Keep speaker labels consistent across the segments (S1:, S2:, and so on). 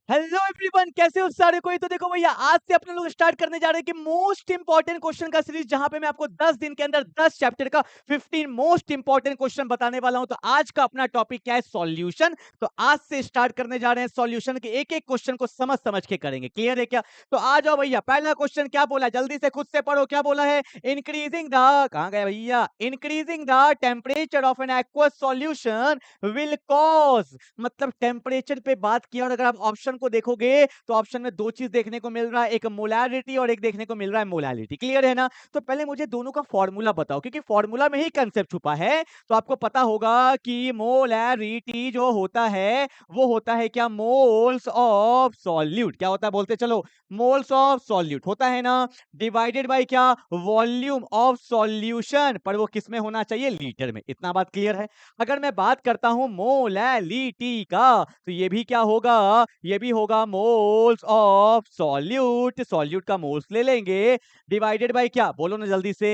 S1: Hello everyone, कैसे हो सारे कोई। तो देखो भैया, आज से अपने लोग स्टार्ट करने जा रहे हैं कि मोस्ट इंपॉर्टेंट क्वेश्चन का सीरीज, जहां पे मैं आपको 10 दिन के अंदर 10 चैप्टर का 15 मोस्ट इंपॉर्टेंट क्वेश्चन बताने वाला हूं। तो आज का अपना टॉपिक क्या है? सॉल्यूशन। तो आज से स्टार्ट करने जा रहे हैं सॉल्यूशन के, एक एक क्वेश्चन को समझ समझ के करेंगे। क्लियर है क्या? तो आ जाओ भैया, पहला क्वेश्चन क्या बोला, जल्दी से खुद से पढ़ो। क्या बोला है? इंक्रीजिंग द, कहां गए भैया, increasing the temperature of an aqueous solution will cause, मतलब टेम्परेचर पे बात किया। और अगर आप ऑप्शन को देखोगे तो ऑप्शन में दो चीज देखने को मिल रहा है, एक मोलैरिटी और एक देखने को मिल रहा है मोलैलिटी। क्लियर है ना? तो पहले मुझे दोनों का फॉर्मूला बताओ, क्योंकि फॉर्मूला में ही कंसेप्ट छुपा है। तो आपको पता होगा कि मोलैरिटी जो होता है वो होता है क्या? Moles of solute. क्या होता है? बोलते चलो, मोल्स ऑफ सॉल्यूट होता है ना, डिवाइडेड बाय क्या? Volume of solution. पर वो किस में होना चाहिए? लीटर में। इतना बात क्लियर है? अगर मैं बात करता हूं मोलैलिटी का, तो ये भी क्या होगा? ये भी होगा मोल्स ऑफ सॉल्यूट। सॉल्यूट का मोल्स ले लेंगे, डिवाइडेड बाय क्या? बोलो ना जल्दी से।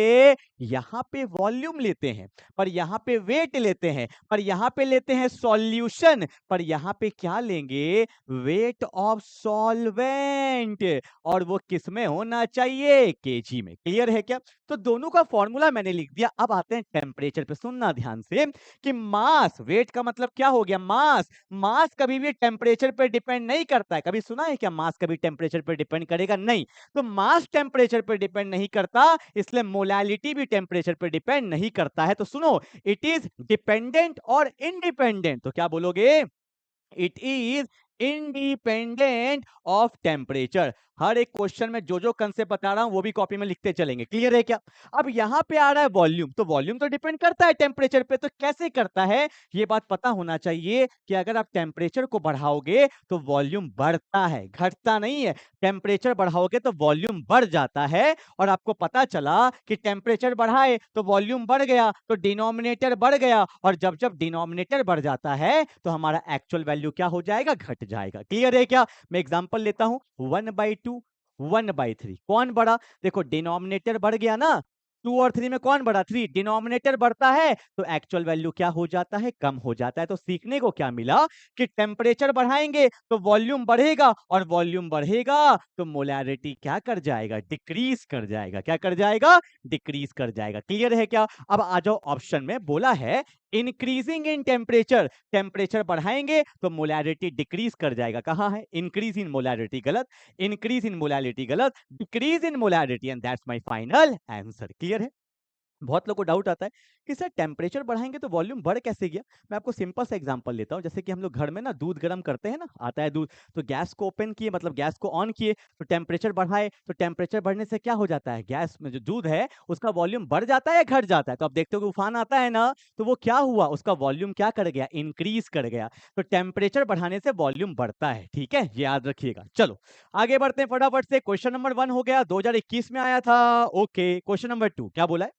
S1: यहां पे वॉल्यूम लेते हैं, पर यहां पे वेट लेते हैं, पर यहां पे लेते हैं सॉल्यूशन, पर यहां पे क्या लेंगे? Wait of solvent. और वो किस में होना चाहिए? केजी में। क्लियर है क्या? तो दोनों का फॉर्मूला मैंने लिख दिया। अब आते हैं टेम्परेचर पे, सुनना ध्यान से कि मास, वेट का मतलब क्या हो गया? मास। मास कभी भी टेम्परेचर पे डिपेंड नहीं करता है। कभी सुना है क्या मास कभी टेम्परेचर पे डिपेंड करेगा? नहीं। तो मास टेम्परेचर पे डिपेंड नहीं करता, इसलिए मोलैलिटी भी टेम्परेचर पे डिपेंड नहीं करता है। तो सुनो, इट इज डिपेंडेंट और इंडिपेंडेंट। तो क्या बोलोगे? It is independent of temperature. हर एक क्वेश्चन में जो जो कंसेप्ट बता रहा हूं वो भी कॉपी में लिखते चलेंगे। क्लियर है क्या? अब यहां पे आ रहा है वॉल्यूम, तो वॉल्यूम तो डिपेंड करता है टेम्परेचर पे। तो कैसे करता है ये बात पता होना चाहिए कि अगर आप टेम्परेचर को बढ़ाओगे तो वॉल्यूम बढ़ता है, घटता नहीं है। टेम्परेचर बढ़ाओगे तो वॉल्यूम बढ़ जाता है। और आपको पता चला कि टेम्परेचर बढ़ाए तो वॉल्यूम बढ़ गया, तो डिनोमिनेटर बढ़ गया। और जब जब डिनोमिनेटर बढ़ जाता है तो हमारा एक्चुअल वैल्यू क्या हो जाएगा? घट जाएगा। क्लियर है क्या? मैं एग्जांपल लेता हूं, 1/2, 1/3, कौन बढ़ा? देखो, डिनोमिनेटर बढ़ गया ना, 2 और 3 में कौन बढ़ा? 3। डिनोमिनेटर बढ़ता है तो एक्चुअल वैल्यू क्या हो जाता है? कम हो जाता है। तो सीखने को क्या मिला कि टेम्परेचर बढ़ाएंगे तो वॉल्यूम बढ़ेगा, और वॉल्यूम बढ़ेगा तो मोलैरिटी क्या कर जाएगा? डिक्रीज कर जाएगा। क्या कर जाएगा? डिक्रीज कर जाएगा। क्लियर है क्या? अब आ जाओ, ऑप्शन में बोला है इंक्रीजिंग इन टेम्परेचर, टेम्परेचर बढ़ाएंगे तो मोलैरिटी डिक्रीज कर जाएगा। कहां है? इंक्रीज इन मोलैरिटी गलत, इंक्रीज इन मोलैरिटी गलत, decrease in molarity, and that's my final answer. Clear है? बहुत लोग को डाउट आता है कि सर टेम्परेचर बढ़ाएंगे तो वॉल्यूम बढ़ कैसे गया। मैं आपको सिंपल सा एग्जांपल लेता हूं। जैसे कि हम लोग घर में ना दूध गर्म करते हैं ना, आता है दूध, तो गैस को ओपन किए, मतलब गैस को ऑन किए, तो टेम्परेचर बढ़ाए, तो टेम्परेचर बढ़ने से क्या हो जाता है? गैस में जो दूध है उसका वॉल्यूम बढ़ जाता है या घट जाता है? तो आप देखते हो कि उफान आता है ना, तो वो क्या हुआ? उसका वॉल्यूम क्या कर गया? इंक्रीज कर गया। तो टेम्परेचर बढ़ाने से वॉल्यूम बढ़ता है। ठीक है, ये याद रखिएगा। चलो आगे बढ़ते हैं फटाफट से। क्वेश्चन नंबर 1 हो गया, 2021 में आया था। ओके, क्वेश्चन नंबर 2 क्या बोला है?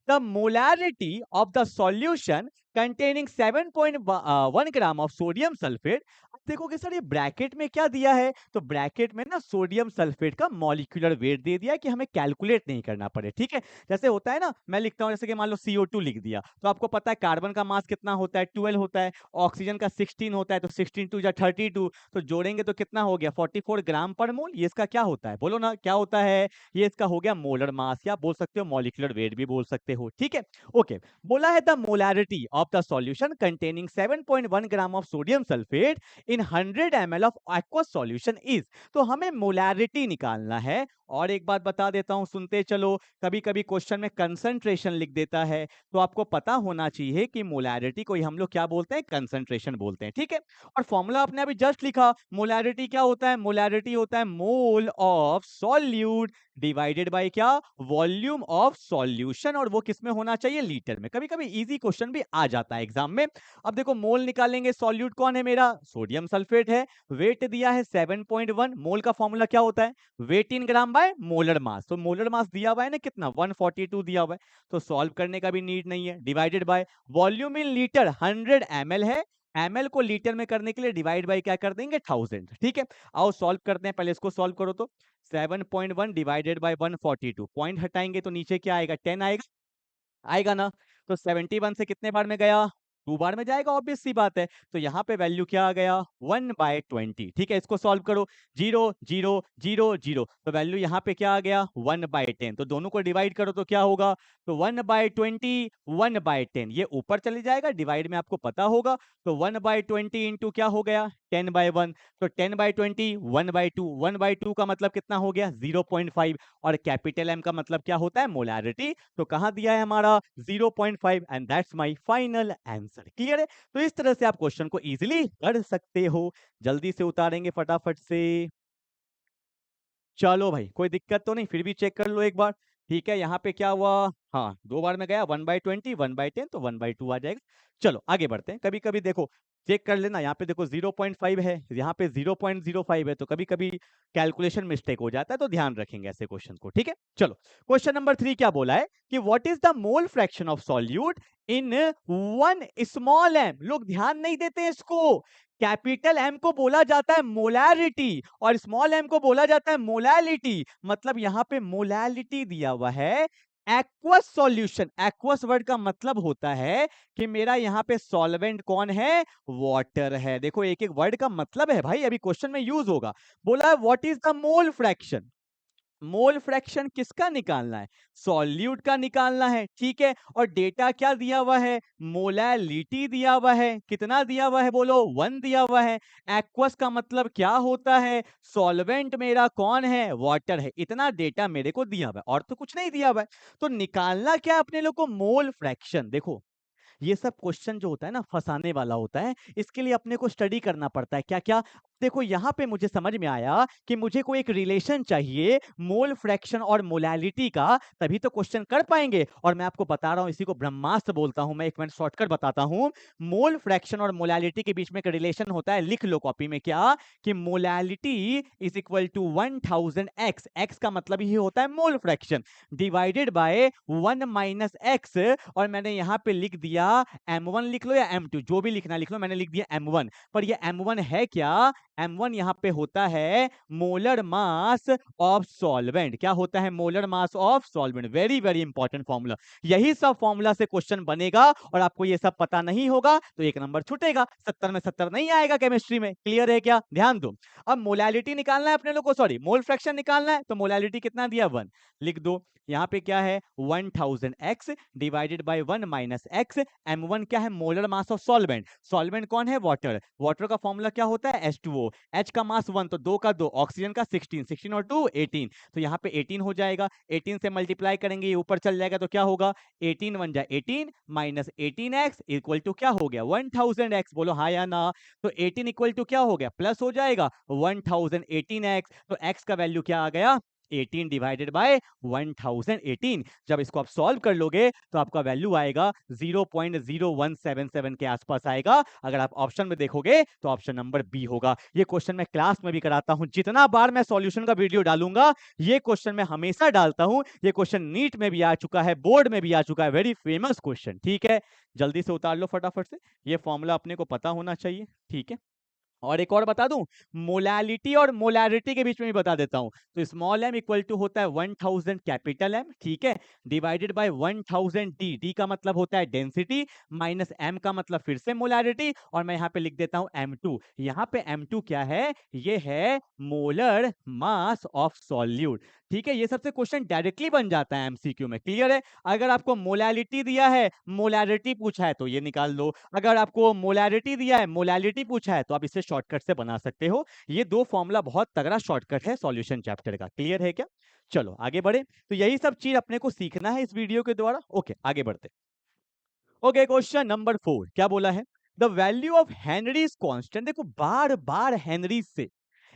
S1: The molarity of the solution containing 7.1 gram of sodium sulfate। अब देखोगे सर ये ब्रैकेट में क्या दिया है, तो ब्रैकेट में ना सोडियम सल्फेट का मॉलिक्यूलर वेट दे दिया कि हमें कैलकुलेट नहीं करना पड़े। ठीक है, जैसे होता है ना, मैं लिखता हूं जैसे कि मान लो CO2 लिख दिया, तो आपको पता है कार्बन का मास कितना होता है? 12 होता है। ऑक्सीजन का 16 होता है, तो 16 2 32, तो जोड़ेंगे तो कितना हो गया? 44 ग्राम पर मोल। ये इसका क्या होता है? बोलो ना, क्या होता है? ये इसका हो गया मोलर मास, या बोल सकते हो मॉलिक्यूलर वेट भी बोल सकते हो। ठीक है, ओके। बोला है the molarity of the solution containing 7.1 gram of sodium sulphate in 100 ml of aqueous solution is. तो हमें मोलैरिटी निकालना है। और एक बात बता देता हूं, सुनते चलो, कभी कभी क्वेश्चन में कंसंट्रेशन लिख देता है, तो आपको पता होना चाहिए कि मोलैरिटी को ही हम लोग क्या बोलते हैं? कंसंट्रेशन बोलते हैं। ठीक है, और फॉर्मूला आपने अभी जस्ट लिखा, मोलैरिटी क्या होता है? मोलैरिटी होता है mole of solute divided by क्या? Volume of solution. और वो किस में होना चाहिए? लीटर में। कभी कभी इजी क्वेश्चन भी आ जाता है एग्जाम में। अब देखो, मोल निकालेंगे, सॉल्यूट कौन है मेरा? सोडियम सल्फेट है। वेट दिया है 7.1, मोल का फॉर्मूला क्या होता है? Weight in gram by molar mass. तो मोलर मास दिया हुआ है ना, कितना? 142 दिया हुआ है, तो सॉल्व करने का भी नीड नहीं है। Divided by volume in litre, 100 ml है, ml को लीटर में करने के लिए डिवाइड बाय क्या कर देंगे? 1000। ठीक है, आओ सॉल्व करते हैं। पहले इसको सॉल्व करो तो 7.1 डिवाइडेड बाय 142, पॉइंट हटाएंगे तो नीचे क्या आएगा? 10 आएगा, आएगा ना। तो 71 से कितने बार में गया? 2 बार में जाएगा, ऑब्वियस सी बात है। तो यहाँ पे वैल्यू क्या आ गया 1/20। ठीक है, इसको सॉल्व करो 0 0 0 0, तो वैल्यू यहाँ पे क्या आ गया 1/10। तो दोनों को डिवाइड करो तो क्या होगा, तो 1/20 1/10, ये ऊपर चले जाएगा, डिवाइड में आपको पता होगा। तो 1/20 इंटू क्या हो गया 10/1, तो 10/20 1/2, 1/2 का मतलब कितना हो गया 0.5, और कैपिटल एम का मतलब क्या होता है मोलैरिटी। तो कहां दिया है हमारा 0.5, and that's my final answer. Clear है? तो इस तरह से आप क्वेश्चन को इजीली कर सकते हो। जल्दी से उतारेंगे फटाफट से। चलो भाई, कोई दिक्कत तो नहीं, फिर भी चेक कर लो एक बार। ठीक है, यहाँ पे क्या हुआ, हाँ 2 बार में गया 1/20 1/10, तो 1/2 आ जाएगा। चलो आगे बढ़ते हैं। कभी कभी देखो चेक कर लेना, यहाँ पे देखो 0.5 है, यहाँ पे 0.05 है, तो कभी कभी कैलकुलेशन मिस्टेक हो जाता है, तो ध्यान रखेंगे ऐसे क्वेश्चन को। ठीक है, चलो क्वेश्चन नंबर 3 क्या बोला है कि what is the mole fraction of solute in 1 small M. लोग ध्यान नहीं देते हैं इसको। कैपिटल एम को बोला जाता है मोलैरिटी और स्मॉल एम को बोला जाता है मोलैलिटी। मतलब यहां पे मोलैलिटी दिया हुआ है एक्वस सॉल्यूशन। एक्वस वर्ड का मतलब होता है कि मेरा यहां पे सॉल्वेंट कौन है, वाटर है। देखो एक एक वर्ड का मतलब है भाई, अभी क्वेश्चन में यूज होगा। बोला है what is the mole fraction. Mole fraction किसका निकालना है, सॉल्यूट का निकालना है। ठीक है, और डेटा क्या दिया हुआ है, मोलैलिटी दिया हुआ है। कितना दिया हुआ है बोलो, 1 दिया हुआ है। एक्वस का मतलब क्या होता है, सॉल्वेंट मेरा कौन है, वाटर है। इतना डेटा मेरे को दिया हुआ है और तो कुछ नहीं दिया हुआ है। तो निकालना क्या अपने लोग को, मोल फ्रैक्शन। देखो ये सब क्वेश्चन जो होता है ना फंसाने वाला होता है, इसके लिए अपने को स्टडी करना पड़ता है। क्या क्या, देखो यहाँ पे मुझे समझ में आया कि मुझे कोई एक रिलेशन चाहिए मोल फ्रैक्शन और मोलैलिटी का, तभी तो क्वेश्चन कर पाएंगे। और मैं आपको बता रहा हूं, इसी को ब्रह्मास्त्र बोलता हूं मैं। एक मिनट शॉर्टकट बताता हूं। मोल फ्रैक्शन और मोलैलिटी के बीच में एक रिलेशन होता है, लिख लो कॉपी में, क्या कि molality is equal to 1000 X. X का मतलब ही होता है mole fraction, divided by 1 minus X. और मैंने यहाँ पे लिख दिया m1, लिख लो या m2, जो भी लिखना लिख लो, मैंने लिख दिया m1। पर ये m1 है क्या, m1 यहाँ पे होता है मोलर मास ऑफ सॉल्वेंट। क्या होता है, molar mass of solvent. Very very important formula. यही सब फॉर्मूला से क्वेश्चन बनेगा, और आपको ये सब पता नहीं होगा तो 1 नंबर छूटेगा। 70 में 70 नहीं आएगा केमिस्ट्री में। क्लियर है क्या, ध्यान दो। अब मोलैलिटी निकालना है अपने लोग को, सॉरी मोल फ्रैक्शन निकालना है, तो मोलैलिटी कितना दिया 1, लिख दो। यहाँ पे क्या है 1000 x divided by 1 minus x. m1 क्या है, molar mass of solvent. Solvent कौन है, वाटर। वाटर का फॉर्मूला क्या होता है H2O। H का मास 1, तो 2 का 2, ऑक्सीजन का 16, 16 और 2 18, तो यहाँ पे 18 हो जाएगा। 18 से मल्टीप्लाई करेंगे, ये ऊपर चल जाएगा, तो क्या होगा 18 1 जा 18 माइनस 18x इक्वल टू क्या हो गया 1000x। बोलो हाँ या ना। तो 18 इक्वल टू क्या हो गया, प्लस हो जाएगा 1018x। तो x का वैल्यू क्या आ गया 18 डिवाइडेड बाय 1018। जब इसको आप सॉल्व कर लोगे तो आपका वैल्यू आएगा 0.0177 के आसपास आएगा। अगर आप ऑप्शन में देखोगे तो ऑप्शन नंबर बी होगा। ये क्वेश्चन मैं क्लास में भी कराता हूं, जितना बार मैं सॉल्यूशन का वीडियो डालूंगा ये क्वेश्चन मैं हमेशा डालता हूं। ये क्वेश्चन नीट में भी आ चुका है, बोर्ड में भी आ चुका है, वेरी फेमस क्वेश्चन। ठीक है, जल्दी से उतार लो फटाफट से, ये फॉर्मूला अपने को पता होना चाहिए। ठीक है, और एक और बता दूं, मोलैलिटी और मोलैरिटी के बीच में भी बता देता हूं। तो स्मॉल m इक्वल टू होता है 1000 कैपिटल M, ठीक है, डिवाइडेड बाय 1000 d। d का मतलब होता है डेंसिटी, माइनस m का मतलब फिर से मोलैरिटी, और मैं यहाँ पे लिख देता हूं m2। यहाँ पे m2 क्या है, ये है मोलर मास ऑफ सॉल्यूट। ठीक है, ये सबसे क्वेश्चन डायरेक्टली बन जाता है एमसीक्यू में। क्लियर है? अगर आपको मोलैलिटी दिया है, मोलैरिटी पूछा है, तो ये निकाल लो। अगर आपको मोलैरिटी दिया है, मोलैलिटी पूछा है, तो आप इसे शॉर्टकट से बना सकते हो। ये 2 फॉर्मूला बहुत तगड़ा शॉर्टकट है सॉल्यूशन चैप्टर का। क्लियर है क्या? चलो आगे बढ़े। तो यही सब चीज अपने को सीखना है इस वीडियो के द्वारा। ओके, आगे बढ़ते। ओके, क्वेश्चन नंबर 4 क्या बोला है, the value of Henry's constant. देखो बार बार हेनरीज से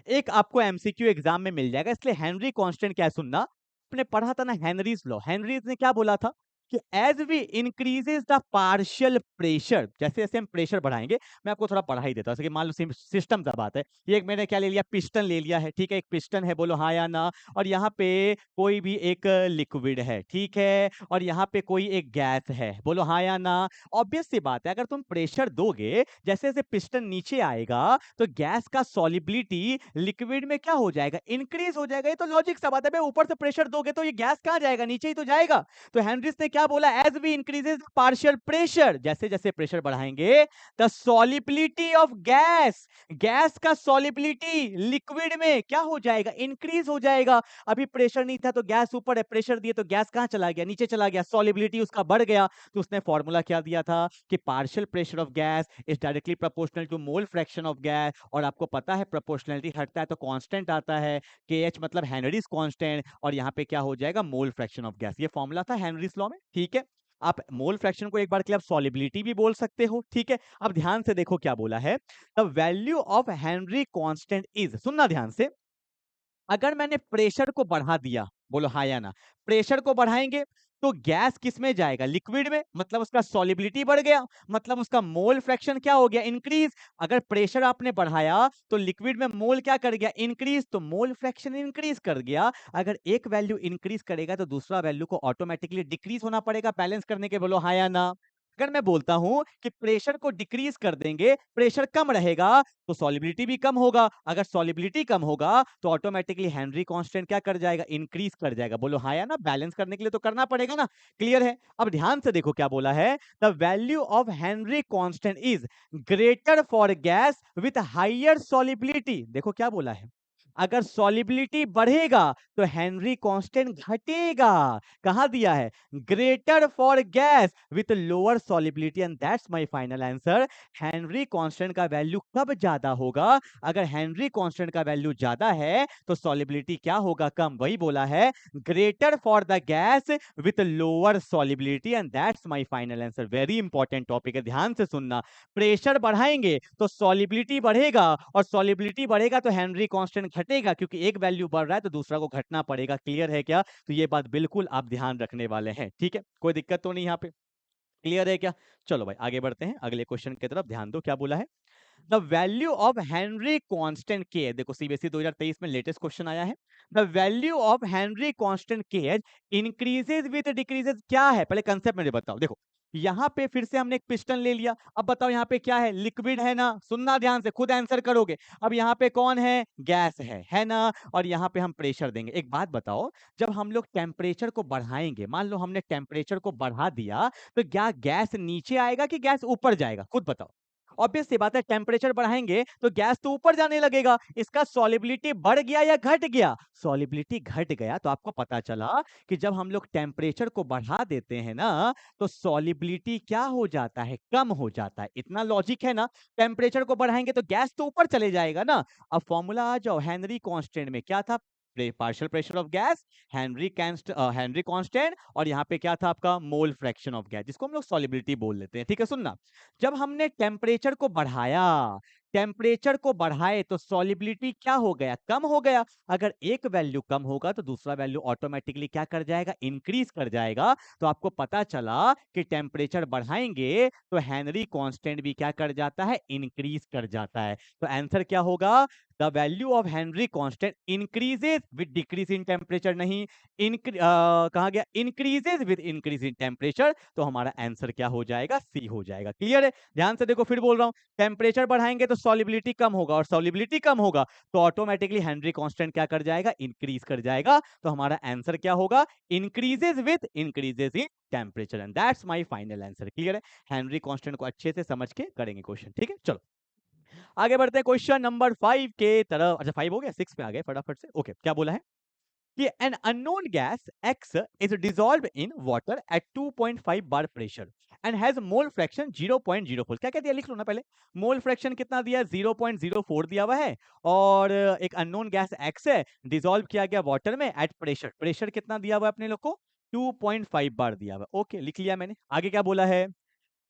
S1: एक आपको एमसीक्यू एग्जाम में मिल जाएगा, इसलिए हेनरी कांस्टेंट क्या है सुनना। आपने पढ़ा था ना हेनरीज लॉ। हेनरीज ने क्या बोला था कि as we increases the partial pressure, जैसे जैसे हम प्रेशर बढ़ाएंगे, मैं आपको थोड़ा पढ़ा ही देता हूं। जैसे कि मान लो सिस्टम का बात है, ये एक मैंने क्या ले लिया, पिस्टन ले लिया है। ठीक है, एक पिस्टन है, बोलो हाँ या ना। और यहाँ पे कोई भी एक लिक्विड है, ठीक है, और यहाँ पे कोई एक गैस है, बोलो हाँ या ना। ऑब्वियस सी बात है, अगर तुम प्रेशर दोगे, जैसे जैसे पिस्टन नीचे आएगा तो गैस का सॉलिबिलिटी लिक्विड में क्या हो जाएगा, इंक्रीज हो जाएगा। ये तो लॉजिक सा बात है भाई, ऊपर से प्रेशर दोगे तो ये गैस कहां जाएगा, नीचे ही तो जाएगा। तो हेनरीज ने क्या बोला, as we increases partial pressure, जैसे जैसे प्रेशर बढ़ाएंगे the solubility of gas, gas का सॉलिबिलिटी लिक्विड में क्या हो जाएगा, इंक्रीज हो जाएगा। अभी प्रेशर नहीं था तो गैस ऊपर है, प्रेशर दिए तो गैस कहां चला गया, नीचे चला गया, सॉलिबिलिटी उसका बढ़ गया। तो उसने फॉर्मूला क्या दिया था कि partial pressure of gas is directly proportional to mole fraction of gas. और आपको पता है प्रोपोर्शनलिटी हटता है तो कांस्टेंट आता है, KH मतलब हेनरीज कांस्टेंट, और यहाँ पे क्या हो जाएगा, मोल फ्रैक्शन ऑफ गैस। ये फॉर्मूला था हेनरीज लॉ में, ठीक है। आप मोल फ्रैक्शन को एक बार के लिए आप सॉलिबिलिटी भी बोल सकते हो, ठीक है। अब ध्यान से देखो क्या बोला है, the value of Henry constant is, सुनना ध्यान से, अगर मैंने प्रेशर को बढ़ा दिया, बोलो हाँ या ना, प्रेशर को बढ़ाएंगे तो गैस किस में जाएगा, लिक्विड में, मतलब उसका सॉलिबिलिटी बढ़ गया, मतलब उसका मोल फ्रैक्शन क्या हो गया, इंक्रीज। अगर प्रेशर आपने बढ़ाया तो लिक्विड में मोल क्या कर गया, इंक्रीज, तो मोल फ्रैक्शन इंक्रीज कर गया। अगर एक वैल्यू इंक्रीज करेगा तो दूसरा वैल्यू को ऑटोमेटिकली डिक्रीज होना पड़ेगा बैलेंस करने के, बोलो हाँ या ना। अगर मैं बोलता हूं कि प्रेशर को डिक्रीज कर देंगे, प्रेशर कम रहेगा तो सॉलिबिलिटी भी कम होगा, अगर सॉलिबिलिटी कम होगा तो ऑटोमेटिकली हेनरी कांस्टेंट क्या कर जाएगा, इंक्रीज कर जाएगा, बोलो हाँ या ना। बैलेंस करने के लिए तो करना पड़ेगा ना, क्लियर है। अब ध्यान से देखो क्या बोला है, the value of Henry constant is greater for gas with higher solubility. देखो क्या बोला है, अगर सॉलिबिलिटी बढ़ेगा तो हेनरी कांस्टेंट घटेगा। कहां दिया है, greater for gas with lower solubility, and that's my final answer. Henry constant का वैल्यू कब ज्यादा होगा, अगर हेनरी कांस्टेंट का वैल्यू ज्यादा है तो सॉलिबिलिटी क्या होगा, कम, वही बोला है, greater for the gas with lower solubility, and that's my final answer. Very important topic है, ध्यान से सुनना। प्रेशर बढ़ाएंगे तो सॉलिबिलिटी बढ़ेगा, और सॉलिबिलिटी बढ़ेगा तो हेनरी कांस्टेंट घटेगा, क्योंकि एक वैल्यू बढ़ रहा है तो दूसरा को घटना पड़ेगा। क्लियर है क्या, तो ये बात बिल्कुल आप ध्यान रखने वाले हैं, ठीक है, कोई दिक्कत तो नहीं यहाँ पे, क्लियर है क्या। चलो भाई आगे बढ़ते हैं अगले क्वेश्चन की तरफ, ध्यान दो क्या बोला है, the value of Henry constant के, देखो सीबीएसई 2023 में लेटेस्ट क्वेश्चन आया है, the value of Henry constant के इंक्रीजेस विद डिक्रीजेस, क्या है पहले कंसेप्ट मुझे बताओ। देखो यहां पे फिर से हमने एक पिस्टन ले लिया, अब बताओ यहाँ पे क्या है, लिक्विड है ना, सुनना ध्यान से, खुद आंसर करोगे। अब यहाँ पे कौन है, गैस है ना, और यहाँ पे हम प्रेशर देंगे। एक बात बताओ, जब हम लोग टेम्परेचर को बढ़ाएंगे, मान लो हमने टेम्परेचर को बढ़ा दिया, तो क्या गैस नीचे आएगा कि गैस ऊपर जाएगा, खुद बताओ। ऑब्वियस सी बात है, टेम्परेचर बढ़ाएंगे तो गैस तो ऊपर जाने लगेगा। इसका सॉलिबिलिटी बढ़ गया या घट गया, सॉलिबिलिटी घट गया। तो आपको पता चला कि जब हम लोग टेम्परेचर को बढ़ा देते हैं ना तो सॉलिबिलिटी क्या हो जाता है, कम हो जाता है। इतना लॉजिक है ना, टेम्परेचर को बढ़ाएंगे तो गैस तो ऊपर चले जाएगा ना। अब फॉर्मूला आ जाओ, हेनरी कांस्टेंट में क्या था, partial pressure of gas, Henry constant, और यहाँ पे क्या था आपका, मोल फ्रैक्शन ऑफ गैस, जिसको हम लोग सॉलिबिलिटी बोल लेते हैं, ठीक है। सुनना, जब हमने टेम्परेचर को बढ़ाया, टेम्परेचर को बढ़ाए तो सॉलिबिलिटी क्या हो गया, कम हो गया। अगर एक वैल्यू कम होगा तो दूसरा वैल्यू ऑटोमेटिकली क्या कर जाएगा, इंक्रीज कर जाएगा। तो आपको पता चला कि टेम्परेचर बढ़ाएंगे तो हेनरी कांस्टेंट भी क्या कर जाता है, इंक्रीज कर जाता है। तो आंसर क्या होगा, the value of Henry constant increases with decrease in temperature, नहीं कहा गया increases with increase in temperature. तो हमारा आंसर क्या हो जाएगा, सी हो जाएगा। क्लियर है, ध्यान से देखो, फिर बोल रहा हूं, टेम्परेचर बढ़ाएंगे तो सॉलिबिलिटी कम होगा, और सॉलिबिलिटी कम होगा तो ऑटोमेटिकली हेनरी कांस्टेंट क्या कर जाएगा, इंक्रीज कर जाएगा। तो हमारा आंसर क्या होगा, increases with increases in temperature, and that's my final answer. Clear है, हेनरी कांस्टेंट को अच्छे से समझ के करेंगे क्वेश्चन, ठीक है। चलो आगे बढ़ते हैं क्वेश्चन नंबर 5 के तरफ। अच्छा 5 हो गया, 6 पे आ गए फटाफट से। ओके, क्या बोला है कि an unknown gas X is dissolved in water at 2.5 bar pressure and has mole fraction 0.04। क्या दिया, लिख लो ना पहले। मोल फ्रैक्शन कितना दिया, 0.04 दिया हुआ है, और एक अननोन गैस X है, डिसॉल्व किया गया वाटर में एट प्रेशर, प्रेशर कितना दिया हुआ है अपने लोग को, 2.5 बार दिया हुआ। ओके, लिख लिया मैंने। आगे क्या बोला है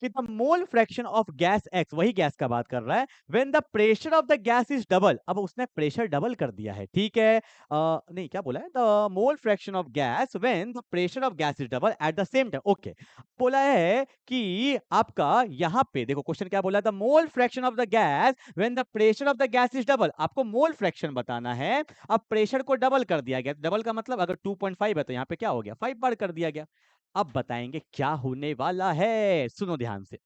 S1: कि the mole fraction of gas x, वही गैस का बात कर रहा है, when the pressure of the gas is double. अब उसने प्रेशर डबल कर दिया है, ठीक है। नहीं क्या बोला है, the mole fraction of gas when the pressure of gas is double at the same time. Okay, बोला है कि आपका यहाँ पे देखो क्वेश्चन क्या बोला, the mole fraction of the gas when the pressure of the gas is double. आपको मोल फ्रैक्शन बताना है, अब प्रेशर को डबल कर दिया गया, डबल का मतलब अगर 2.5 है तो यहाँ पे क्या हो गया, 5 बार कर दिया गया। अब बताएंगे क्या होने वाला है, सुनो ध्यान से।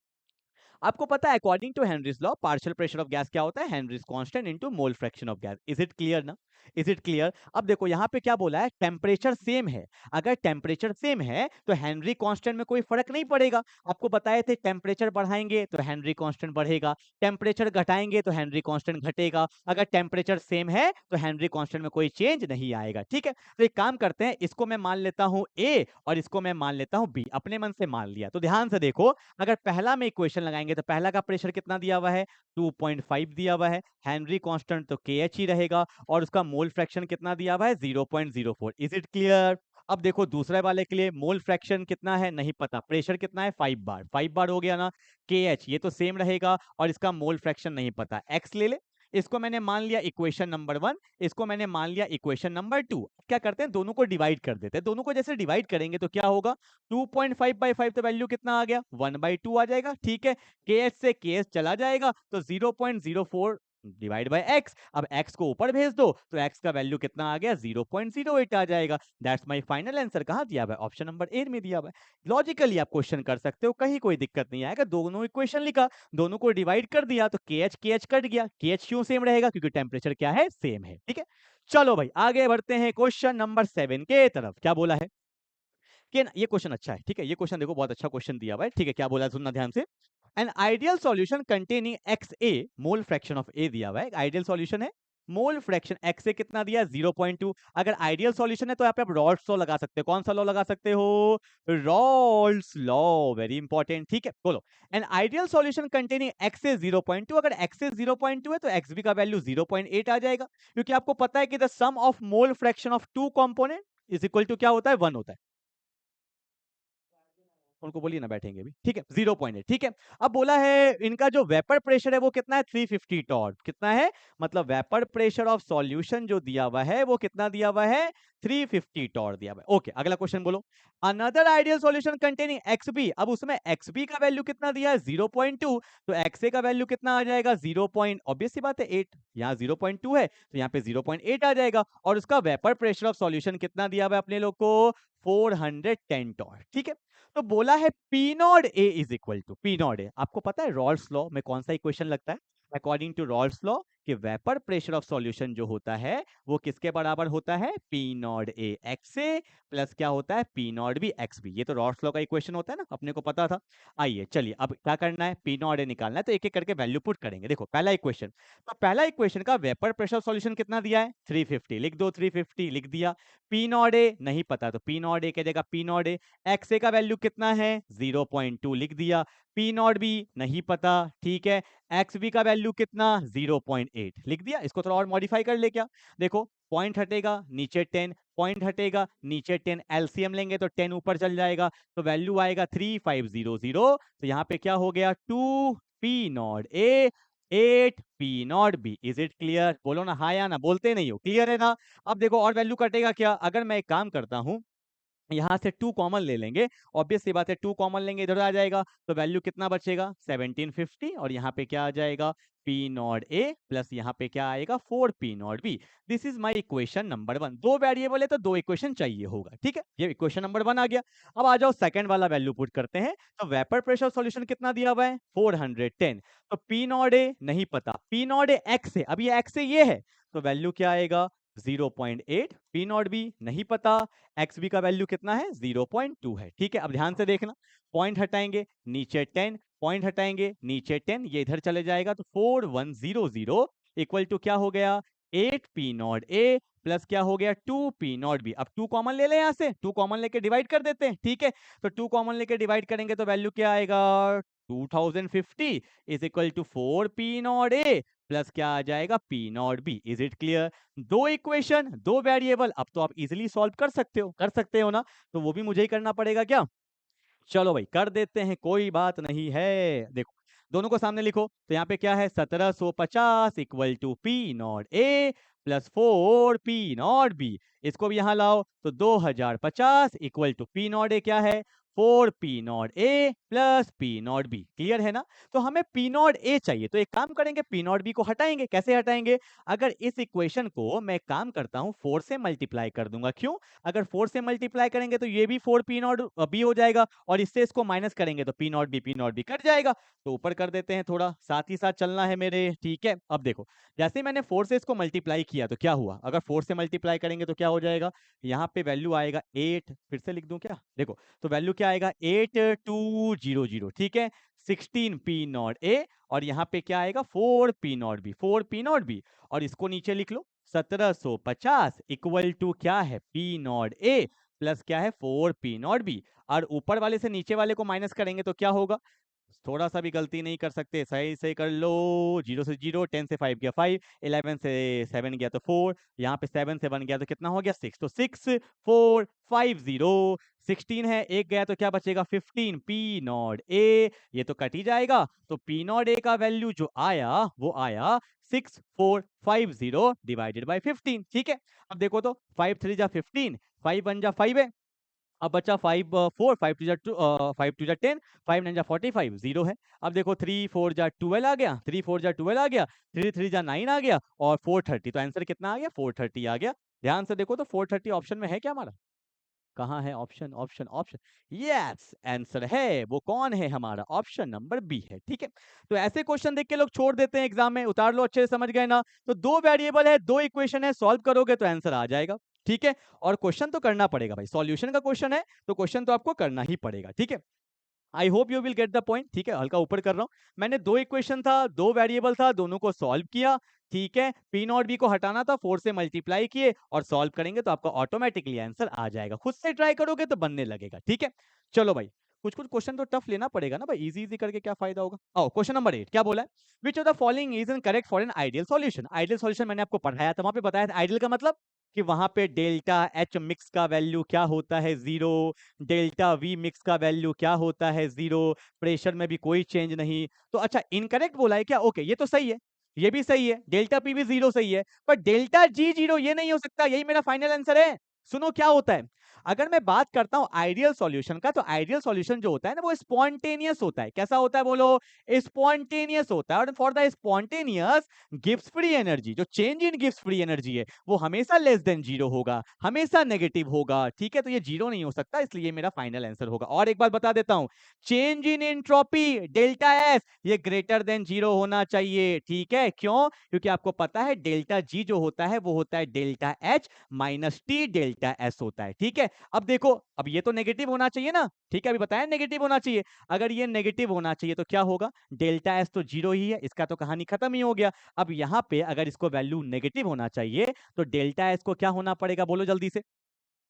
S1: आपको पता है according to Henry's law partial pressure of gas क्या होता है, Henry's constant into mole fraction of gas. Is it clear ना, इज इट क्लियर? अब देखो यहाँ पे क्या बोला है, टेम्परेचर सेम है। अगर टेम्परेचर सेम है तो हेनरी कांस्टेंट में कोई फर्क नहीं पड़ेगा। आपको बताए थे टेम्परेचर बढ़ाएंगे तो हेनरी कांस्टेंट बढ़ेगा, टेम्परेचर घटाएंगे तो हेनरी कांस्टेंट घटेगा। अगर टेम्परेचर सेम है तो हेनरी कांस्टेंट में कोई चेंज नहीं आएगा। ठीक है, तो एक काम करते हैं, इसको मैं मान लेता हूं ए और इसको मैं मान लेता हूं बी, अपने मन से मान लिया। तो ध्यान से देखो, अगर पहला में इक्वेशन लगाएंगे तो पहला का प्रेशर कितना दिया हुआ है, 2.5 दिया हुआ है, हेनरी कांस्टेंट तो KH ही रहेगा, और उसका मोल फ्रैक्शन कितना दिया हुआ है, 0.04। Is it clear? अब देखो दूसरे वाले के लिए मोल फ्रैक्शन कितना है नहीं पता, प्रेशर कितना है 5 बार, 5 बार हो गया ना, KH ये तो सेम रहेगा, और इसका मोल फ्रैक्शन नहीं पता, X ले ले। इसको मैंने मान लिया इक्वेशन नंबर 1, इसको मैंने मान लिया इक्वेशन नंबर 2। क्या करते हैं, दोनों को डिवाइड कर देते हैं। दोनों को जैसे डिवाइड करेंगे तो क्या होगा, 2.5/5 तो वैल्यू कितना आ गया, 1/2 आ जाएगा। ठीक है, KH से KH चला जाएगा तो 0.04 डिवाइड बाय x। अब x को ऊपर भेज दो तो x का वैल्यू कितना आ गया, 0.08 आ जाएगा। That's my final answer. कहां दिया हुआ है, ऑप्शन नंबर ए में दिया हुआ है। लॉजिकली आप क्वेश्चन कर सकते हो, कहीं कोई दिक्कत नहीं आएगा। दोनों इक्वेशन लिखा, दोनों को डिवाइड कर दिया तो KH KH कट गया। KH क्यों सेम रहेगा, क्योंकि टेम्परेचर क्या है, सेम है। ठीक है, चलो भाई आगे बढ़ते हैं क्वेश्चन नंबर 7 के तरफ। क्या बोला है कि ये क्वेश्चन अच्छा है। ठीक है, ये क्वेश्चन देखो बहुत अच्छा क्वेश्चन दिया हुआ है। ठीक है, क्या बोला है सुनना ध्यान से। An ideal solution containing XA, mole fraction of A दिया हुआ है, आइडियल सॉल्यूशन है। मोल फ्रैक्शन XA कितना दिया है, 0.2। अगर आइडियल सॉल्यूशन है तो यहाँ पे आप रॉल्स लॉ लगा सकते हो। कौन सा लॉ लगा सकते हो, रॉल्स लॉ, वेरी इंपॉर्टेंट। ठीक है, बोलो। An ideal solution containing XA 0.2, अगर XA 0.2 है तो XB का वैल्यू 0.8 आ जाएगा, क्योंकि आपको पता है कि the sum of mole fraction of two component is equal to क्या होता है, 1 होता है। उनको बोलिए ना बैठेंगे भी। ठीक है, 0.8। ठीक है, अब बोला है इनका जो वेपर प्रेशर है वो कितना है, 350 टॉर्क। कितना है, मतलब वेपर प्रेशर ऑफ सॉल्यूशन जो दिया हुआ है वो कितना दिया हुआ है, 350 टॉर्क दिया हुआ है। ओके, अगला क्वेश्चन बोलो। Another ideal solution containing XB, अब उसमें XB का वैल्यू कितना दिया है, 0.2, तो XA का वैल्यू कितना आ जाएगा, 0. ऑब्वियस सी बात है 8, यहाँ 0.2 है तो यहाँ पे 0.8 आ जाएगा, और उसका वेपर प्रेशर ऑफ सॉल्यूशन कितना दिया हुआ है अपने लोग को, 410 टॉर्क। ठीक है, तो बोला है P naught A is equal to P naught A। आपको पता है रॉल्स लॉ में कौन सा इक्वेशन लगता है, अकॉर्डिंग टू रॉल्स लॉ कि वेपर प्रेशर ऑफ सॉल्यूशन जो होता है वो किसके बराबर होता है, P naught A XA plus क्या होता है, P नॉट B XB। ये तो रॉल्स लॉ का इक्वेशन होता है ना, अपने को पता था। आइए चलिए अब क्या करना है, P नॉट A निकालना है, तो एक एक करके वैल्यू पुट करेंगे। देखो पहला इक्वेशन, तो पहला इक्वेशन का वेपर प्रेशर सॉल्यूशन कितना दिया है, 350, लिख दो, 350 लिख दिया। P नॉट A नहीं पता तो P नॉट A की जगह P नॉट A, XA का वैल्यू कितना है, 0.2 लिख दिया। P नॉट B नहीं पता, ठीक है। XB का वैल्यू कितना, 0.8 लिख दिया। इसको थोड़ा और मॉडिफाई कर ले क्या, देखो पॉइंट हटेगा नीचे 10, पॉइंट हटेगा नीचे 10, एलसीएम लेंगे तो 10 ऊपर चल जाएगा, तो वैल्यू आएगा 3500। तो यहाँ पे क्या हो गया, 2 P naught A 8 P naught B। Is it clear, बोलो ना हाँ या ना, बोलते नहीं हो, क्लियर है ना। अब देखो और वैल्यू कटेगा क्या, अगर मैं एक काम करता हूं, यहाँ से 2 कॉमन ले लेंगे, ऑब्वियस सी बात है 2 कॉमन लेंगे इधर आ जाएगा, तो वैल्यू कितना बचेगा, 1750, और यहाँ पे क्या आ जाएगा, P नॉट A प्लस यहाँ पे क्या आएगा, 4 P naught B। This is my equation number 1। दो वेरिएबल है तो दो इक्वेशन चाहिए होगा। ठीक है, ये इक्वेशन नंबर 1 आ गया। अब आ जाओ सेकंड वाला वैल्यू पुट करते हैं। तो वेपर प्रेशर सॉल्यूशन कितना दिया हुआ है, 410, तो P नॉट A नहीं पता, P नॉट A X है, अब ये X है ये है, तो वैल्यू क्या आएगा, 0.8। P नॉट B नहीं पता, XB का वैल्यू कितना है, 0.2 है। ठीक है, अब ध्यान से देखना, पॉइंट हटाएंगे नीचे 10, पॉइंट हटाएंगे नीचे 10, ये इधर चले जाएगा, तो 4100 इक्वल टू क्या हो गया, 8 P नॉट A प्लस क्या हो गया, 2 P नॉट B। अब 2 कॉमन ले लें, यहाँ से 2 कॉमन लेके डिवाइड कर देते हैं। ठीक है, तो 2 कॉमन लेके डिवाइड करेंगे तो वैल्यू क्या आएगा, 2050 is equal to 4 P naught A plus क्या आ जाएगा, P naught B। Is it clear, दो इक्वेशन दो वेरिएबल, अब तो आप इजीली सॉल्व कर सकते हो ना, तो वो भी मुझे ही करना पड़ेगा क्या, चलो भाई कर देते हैं, कोई बात नहीं है। देखो दोनों को सामने लिखो, तो यहाँ पे क्या है, 1750 equal to P naught A plus 4 P naught B। इसको भी यहाँ लाओ तो 2050 equal to P naught A क्या है, 4 P naught A plus P naught B. Clear है ना? तो हमें पी नॉट ए चाहिए, तो एक काम करेंगे, पी नॉट बी को हटाएंगे। कैसे हटाएंगे? अगर इस इक्वेशन को मैं काम करता हूं 4 से मल्टीप्लाई कर दूंगा। क्यों? अगर 4 से मल्टीप्लाई करेंगे तो ये भी 4 पी नॉट बी हो जाएगा, और इससे इसको माइनस करेंगे तो पी नॉट बी कट जाएगा। तो ऊपर कर देते हैं, थोड़ा साथ ही साथ चलना है मेरे। ठीक है, अब देखो, जैसे मैंने 4 से इसको मल्टीप्लाई किया तो क्या हुआ? अगर 4 से मल्टीप्लाई करेंगे तो क्या हो जाएगा? यहाँ पे वैल्यू आएगा 8, फिर से लिख दूं क्या? देखो, तो वैल्यू क्या आएगा? 8200। ठीक है, 16 पी नॉट ए, और यहाँ पे क्या आएगा? 4 P naught B, 4 P naught B, और इसको नीचे लिख लो, 1750 इक्वल टू क्या है? पी नॉट ए प्लस क्या है? 4 पी नॉट बी। और ऊपर वाले से नीचे वाले को माइनस करेंगे तो क्या होगा? थोड़ा सा भी गलती नहीं कर सकते, सही से कर लो। 0 से 0, 10 से 5 गया 5, 11 से 7 गया तो 4, यहाँ पे 7 से 1 गया तो कितना हो गया? 6। तो 6 4 5 0, 16 है, एक गया तो क्या बचेगा? 15 पी नॉट ए। ये तो कट ही जाएगा, तो पी नॉट ए का वैल्यू जो आया वो आया 6450 डिवाइडेड बाई 15। ठीक है, अब देखो तो 5 3 जा 15, 5 1 जा 5 है, अब बचा 5 4, 5 2 जा 2, 5 2 जा 10, 5 9 जा 45, 0 है। अब देखो 3 4 जा 12 आ गया, 3 4 जा 12 आ गया, 3 3 जा 9 आ गया, और 430। तो आंसर कितना आ गया? 430 आ गया। ध्यान से देखो तो 430 ऑप्शन में है क्या हमारा? कहाँ है option? Option option, yes, answer है। वो कौन है हमारा? ऑप्शन नंबर बी है। ठीक है, तो ऐसे क्वेश्चन देख के लोग छोड़ देते हैं एग्जाम में। उतार लो, अच्छे से समझ गए ना? तो दो वेरिएबल है, दो इक्वेशन है, सॉल्व करोगे तो आंसर आ जाएगा। ठीक है, और क्वेश्चन तो करना पड़ेगा भाई, सॉल्यूशन का क्वेश्चन है तो क्वेश्चन तो आपको करना ही पड़ेगा। ठीक है, I hope you will get the point. ठीक है, हल्का ऊपर कर रहा हूं। मैंने दो इक्वेशन था, दो वेरिएबल था, दोनों को सॉल्व किया। ठीक है, पी नॉट बी को हटाना था, 4 से मल्टीप्लाई किए और सॉल्व करेंगे तो आपका ऑटोमेटिकली आंसर आ जाएगा। खुद से ट्राई करोगे तो बनने लगेगा। ठीक है, चलो भाई, कुछ कुछ क्वेश्चन तो टफ लेना पड़ेगा ना भाई, इजी इजी करके क्या फायदा होगा? आओ, क्वेश्चन नंबर 8 क्या बोला है? विच of the following is correct for an ideal solution. Ideal solution मैंने आपको पढ़ाया था, वहां पे बताया था आइडियल का मतलब कि वहां पे डेल्टा एच मिक्स का वैल्यू क्या होता है? 0। डेल्टा वी मिक्स का वैल्यू क्या होता है? 0। प्रेशर में भी कोई चेंज नहीं। तो अच्छा, इनकरेक्ट बोला है क्या? ओके, ये तो सही है, ये भी सही है, डेल्टा पी भी 0 सही है, पर डेल्टा जी 0 ये नहीं हो सकता। यही मेरा फाइनल आंसर है। सुनो क्या होता है, अगर मैं बात करता हूं आइडियल सॉल्यूशन का, तो आइडियल सॉल्यूशन जो होता है ना, वो स्पॉन्टेनियस होता है। कैसा होता है बोलो? स्पॉन्टेनियस होता है। और फॉर द स्पॉन्टेनियस गिव्स फ्री एनर्जी, जो चेंज इन गिव्स फ्री एनर्जी है वो हमेशा लेस देन 0 होगा, हमेशा नेगेटिव होगा। ठीक है, तो ये 0 नहीं हो सकता, इसलिए मेरा फाइनल आंसर होगा। और एक बात बता देता हूं, change in entropy delta S ये ग्रेटर देन 0 होना चाहिए। ठीक है, क्यों? क्योंकि आपको पता है डेल्टा जी जो होता है वो होता है delta H minus T delta S होता है। ठीक है, अब देखो, अब ये तो नेगेटिव होना चाहिए ना? ठीक है, अभी बताया नेगेटिव होना चाहिए। अगर ये नेगेटिव होना चाहिए तो क्या होगा? डेल्टा एस तो 0 ही है, इसका तो कहानी खत्म ही हो गया। अब यहाँ पे अगर इसको वैल्यू नेगेटिव होना चाहिए तो डेल्टा एस को क्या होना पड़ेगा? बोलो जल्दी से।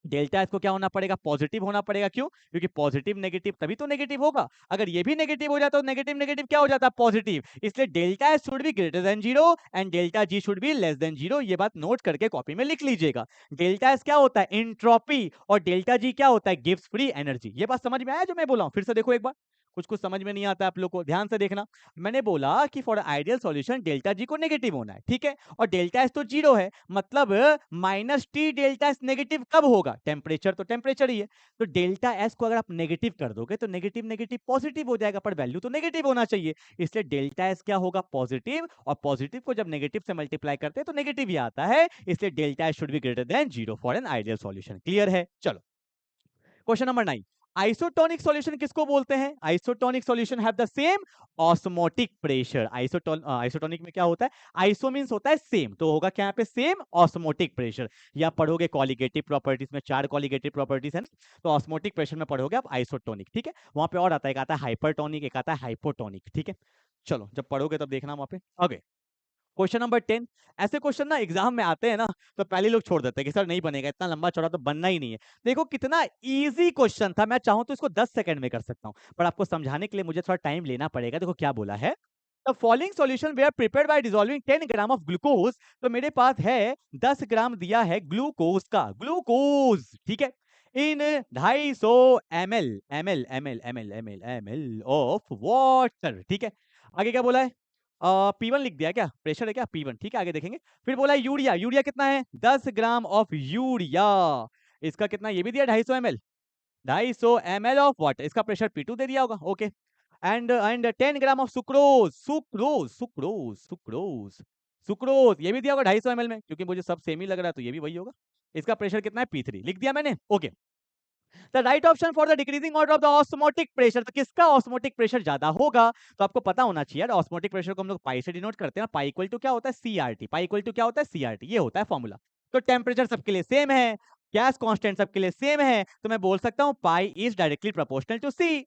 S1: डेल्टा एस को क्या होना पड़ेगा? पॉजिटिव होना पड़ेगा। क्यों? क्योंकि पॉजिटिव नेगेटिव तभी तो नेगेटिव होगा। अगर ये भी नेगेटिव हो जाता तो नेगेटिव नेगेटिव क्या हो जाता? पॉजिटिव। इसलिए delta S should be greater than 0 and delta G should be less than 0। ये बात नोट करके कॉपी में लिख लीजिएगा। डेल्टा एस क्या होता है? एंट्रोपी, और डेल्टा जी क्या होता है? Gives free energy. ये बात समझ में आया जो मैं बोला हूं? फिर से देखो एक बार, कुछ कुछ समझ में नहीं आता आप लोग को, ध्यान से देखना। मैंने बोला कि for ideal solution delta G को नेगेटिव होना है। ठीक है, और डेल्टा एस तो 0 है, मतलब minus T delta S negative कब होगा? टेम्परेचर तो टेम्परेचर ही है। तो डेल्टा एस को अगर आप नेगेटिव कर दोगे तो नेगेटिव नेगेटिव पॉजिटिव हो जाएगा, पर वैल्यू तो नेगेटिव होना चाहिए। इसलिए डेल्टा एस क्या होगा? पॉजिटिव, और पॉजिटिव को जब नेगेटिव से मल्टीप्लाई करते हैं तो नेगेटिव ही आता है। इसलिए delta S should be greater than 0 for an ideal solution. Clear है? चलो, क्वेश्चन नंबर 9, आइसोटोनिक सॉल्यूशन किसको बोलते हैं? Isotonic solution have the same osmotic pressure. Isotonic में क्या होता है? आइसो मींस होता है सेम, तो होगा क्या यहाँ पे? Same osmotic pressure. या पढ़ोगे कॉलिगेटिव प्रॉपर्टीज में, 4 कॉलिगेटिव प्रॉपर्टीज है ना, तो ऑस्मोटिक प्रेशर में पढ़ोगे आप आइसोटोनिक। ठीक है, वहां पे और आता है, एक आता है हाइपरटोनिक, एक आता है हाइपोटोनिक। ठीक है, चलो जब पढ़ोगे तब देखना वहां पे। Okay, question number 10। ऐसे क्वेश्चन ना एग्जाम में आते हैं ना, तो पहले लोग छोड़ देते हैं कि सर नहीं बनेगा, इतना लंबा चौड़ा तो बनना ही नहीं है। देखो कितना इजी क्वेश्चन था, मैं चाहूं तो इसको 10 सेकंड में कर सकता हूं, पर आपको समझाने के लिए मुझे थोड़ा टाइम लेना पड़ेगा। देखो क्या बोला है, the following solution we are prepared by dissolving 10 gram of glucose. तो मेरे पास है 10 ग्राम दिया है ग्लूकोज का, ग्लूकोज। ठीक है, इन 250 ml ऑफ वाटर। ठीक है, आगे क्या बोला है? P1 लिख दिया क्या? प्रेशर है क्या? P1। ठीक है, आगे देखेंगे। फिर बोला है यूरिया, यूरिया कितना है? 10 ग्राम ऑफ यूरिया। इसका कितना? ये भी दिया 250 ml। 250 ml ऑफ वाटर, इसका प्रेशर P2 दे दिया होगा, okay. And 10 gram of sucrose, sucrose sucrose sucrose sucrose ये भी दिया होगा 250 ml में, क्योंकि मुझे सब सेम ही लग रहा है तो ये भी वही होगा। इसका प्रेशर कितना है P3, लिख दिया मैंने, okay. The right option for the decreasing order of the osmotic pressure, तो किसका ऑस्मोटिक प्रेशर ज्यादा होगा? तो आपको पता होना चाहिए यार, ऑस्मोटिक प्रेशर को हम लोग पाई से डिनोट करते हैं, पाई इक्वल टू क्या होता है? सीआरटी। पाई इक्वल टू क्या होता है? सीआरटी, ये होता है फॉर्मूला। तो टेम्परेचर सबके लिए सेम है, गैस कांस्टेंट सबके लिए सेम है, तो मैं बोल सकता हूं pi is directly proportional to C.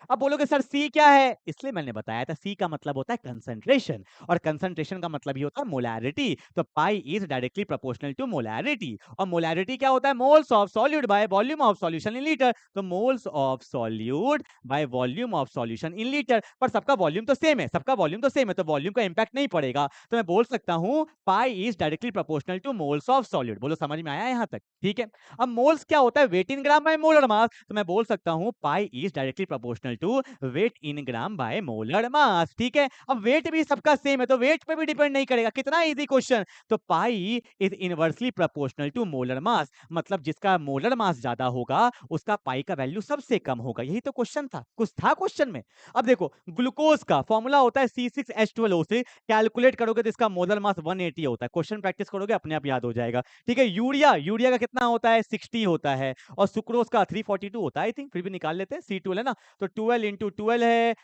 S1: अब बोलोगे सर सी क्या है? इसलिए मैंने बताया था सी का मतलब होता है कंसंट्रेशन, और कंसंट्रेशन का मतलब ही होता है मोलैरिटी। तो pi is directly proportional to molarity, और मोलैरिटी क्या होता है? Moles of solute by volume of solution in litre. तो moles of solute by volume of solution in litre, पर सबका वॉल्यूम तो सेम है, सबका वॉल्यूम तो सेम है, तो वॉल्यूम का इंपैक्ट नहीं पड़ेगा। तो मैं बोल सकता हूं pi is directly proportional two moles of solute. बोलो समझ में आया यहां तक? ठीक है। अब मोल्स क्या होता है? Weight in gram by molar mass, तो मैं बोल सकता हूं pi is directly proportional to weight in gram by molar mass. ठीक है। अब वेट भी सबका सेम है, तो वेट पे भी डिपेंड नहीं करेगा। कितना इजी क्वेश्चन। तो pi is inversely proportional to molar mass, मतलब जिसका मोलर मास ज्यादा होगा उसका पाई का वैल्यू सबसे कम होगा। यही तो क्वेश्चन था, कुछ था क्वेश्चन में। अब देखो ग्लूकोज का फॉर्मूला होता है C6H12O6, कैलकुलेट करोगे तो इसका मोलर मास 180 होता है। क्वेश्चन प्रैक्टिस करोगे अपने आप याद हो जाएगा। ठीक है। यूरिया, यूरिया का कितना होता है? 60 होता है, और सुक्रोज का 342 होता है, आई थिंक, फिर भी निकाल लेते हैं, C12 है ना, तो 12 इंटू 12 है,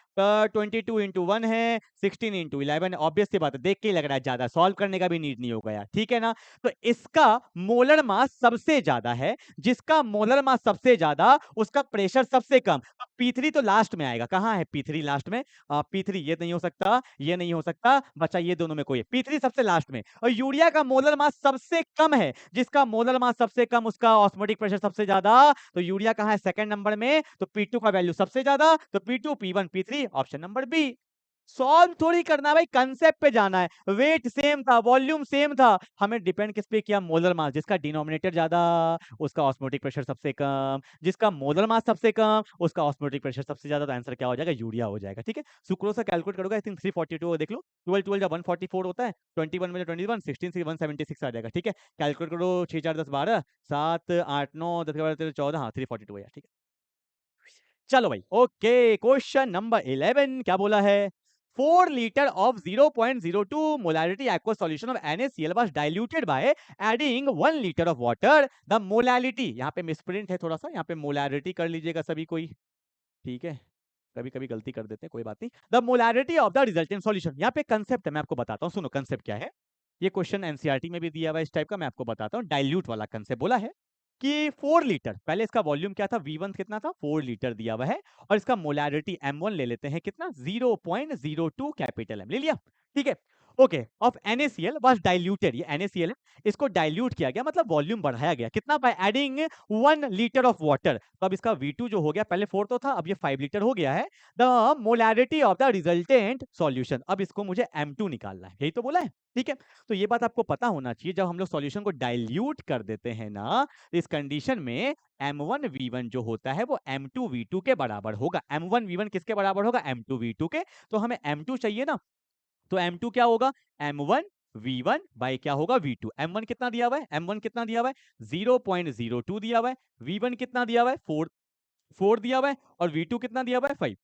S1: 22 इंटू 1 है, 16 इंटू 11। ऑब्वियस सी बात है, देख के ही लग रहा है ज्यादा, सॉल्व करने का भी नीड नहीं होगा यार, ठीक है ना। तो इसका मोलर मास सबसे ज्यादा है, जिसका मोलर मास सबसे ज्यादा उसका प्रेशर सबसे कम। P3 तो लास्ट में आएगा, कहां है P3 लास्ट में? P3 ये नहीं हो सकता, ये नहीं हो सकता, बच्चा ये दोनों में कोई है, P3 सबसे लास्ट में। और यूरिया का मोलर मास सबसे कम है, जिसका मोलर मास सबसे कम उसका ऑस्मोटिक प्रेशर सबसे ज्यादा। तो यूरिया कहां है? सेकंड नंबर में, तो P2 का वैल्यू सबसे ज्यादा, तो P2 P1 P3, option number B. Solve थोड़ी करना भाई, कंसेप्ट पे जाना है। वेट सेम था, वॉल्यूम सेम था, हमें डिपेंड किस पे किया? Molar mass. जिसका डिनोमिनेटर ज्यादा उसका ऑस्मोटिक प्रेशर सबसे कम, जिसका मोलर मास सबसे कम उसका ऑस्मोटिक प्रेशर सबसे ज्यादा। तो आंसर क्या हो जाएगा? यूरिया हो जाएगा। ठीक है। सुक्रोज का कैलकुलेट करोगे, आई थिंक 342 देख लो, 12 12 जब 144 होता है, 21 में 21, 16 से 176 आ जाएगा। ठीक है। कैलकुलेट करो, 6 4 10 12, 7 8 9 10 12 14, हाँ 342 है। ठीक है। चलो भाई, ओके, क्वेश्चन नंबर 11 क्या बोला है? 4 litre of 0.02 molarity aqueous solution of NaCl was diluted by adding 1 liter of water. The molality, यहाँ पे मिसप्रिंट है थोड़ा सा, यहाँ पे मोलैरिटी कर लीजिएगा सभी कोई, ठीक है, कभी कभी गलती कर देते हैं, कोई बात नहीं। The molarity of the resultant solution, यहाँ पे कंसेप्ट है, मैं आपको बताता हूँ, सुनो कंसेप्ट क्या है। ये क्वेश्चन एनसीईआरटी में भी दिया हुआ है इस टाइप का, मैं आपको बताता हूँ। डाइल्यूट वाला कंसेप्ट बोला है कि 4 लीटर, पहले इसका वॉल्यूम क्या था? V1 कितना था? 4 लीटर दिया हुआ है, और इसका मोलैरिटी M1 ले लेते हैं, कितना? 0.02 कैपिटल M ले लिया। ठीक है। Okay, of NaCl was diluted, ये NaCl है, इसको डाइल्यूट किया गया, मतलब वॉल्यूम बढ़ाया गया, कितना? By adding 1 litre of water. तो अब इसका V2 जो हो गया, पहले 4 तो था, अब ये 5 लीटर हो गया है। The molarity of the resultant solution, अब इसको मुझे M2 निकालना है, यही तो बोला है। ठीक है। तो ये बात आपको पता होना चाहिए, जब हम लोग सॉल्यूशन को डाइल्यूट कर देते हैं ना, इस कंडीशन में M1V1 जो होता है वो M2V2 के बराबर होगा। M1V1 किसके बराबर होगा? M2V2 के। तो हमें M2 चाहिए ना, तो M2 क्या होगा? M1V1 बाई क्या होगा? V2। M1 कितना दिया हुआ है? M1 कितना दिया हुआ है? 0.02 दिया हुआ है। V1 कितना दिया हुआ है? 4 दिया हुआ है, और V2 कितना दिया हुआ है? 5।